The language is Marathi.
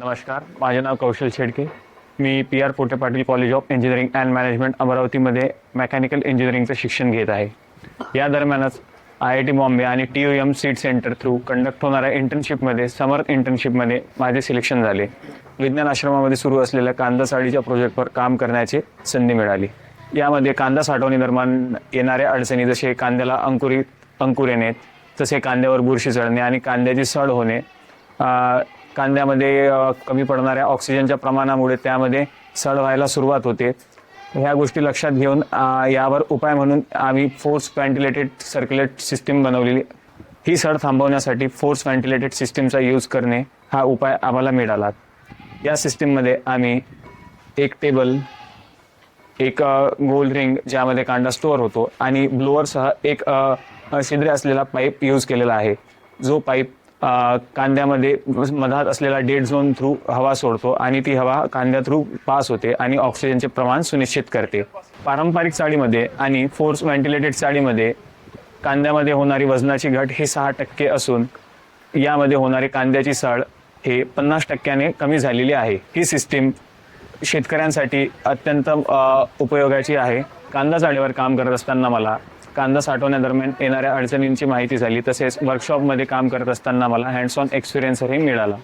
नमस्कार, माझे नाव कौशल शेडके. मी PR Pote Patil college of engineering and management अमरावतीमध्ये मेकॅनिकल इंजिनिअरिंगचं शिक्षण घेत आहे. या दरम्यानच IIT बॉम्बे आणि TUM seed centre through conduct होणाऱ्या इंटर्नशिपमध्ये समर इंटर्नशिपमध्ये माझे सिलेक्शन झाले. विज्ञान आश्रमामध्ये सुरू असलेल्या कांदा साडीच्या प्रोजेक्टवर काम करण्याची संधी मिळाली. यामध्ये कांदा साठवणी दरम्यान येणाऱ्या अडचणी जसे कांद्याला अंकुर येणे, तसे कांद्यावर बुरशी चढणे आणि कांद्याची सड होणे, कांद्यामध्ये कमी पडणाऱ्या ऑक्सिजनच्या प्रमाणामुळे त्यामध्ये सड व्हायला सुरुवात होते. ह्या गोष्टी लक्षात घेऊन यावर उपाय म्हणून आम्ही फोर्स व्हेंटिलेटेड सर्क्युलेट सिस्टीम बनवलेली. ही सड थांबवण्यासाठी फोर्स व्हेंटिलेटेड सिस्टीमचा यूज करणे हा उपाय आम्हाला मिळाला. या सिस्टीममध्ये आम्ही एक टेबल, एक गोल रिंग ज्यामध्ये कांदा स्टोअर होतो आणि ब्लोअरसह एक छिद्रे असलेला पाईप यूज केलेला आहे. जो पाईप कांद्यामध्ये मधात असलेला डेड झोन थ्रू हवा सोडतो आणि ती हवा कांद्या थ्रू पास होते आणि ऑक्सिजनचे प्रमाण सुनिश्चित करते. पारंपरिक साडीमध्ये आणि फोर्स व्हेंटिलेटेड साडीमध्ये कांद्यामध्ये होणारी वजनाची घट हे 6% असून यामध्ये होणारी कांद्याची सड हे 50% कमी झालेली आहे. ही सिस्टीम शेतकऱ्यांसाठी अत्यंत उपयोगाची आहे. कांदा साडीवर काम करत असताना मला कांदा साठवण्यादरम्यान येणाऱ्या अडचणींची माहिती झाली. तसेच वर्कशॉपमध्ये काम करत असताना मला हँड्स ऑन एक्सपिरियन्सही मिळाला.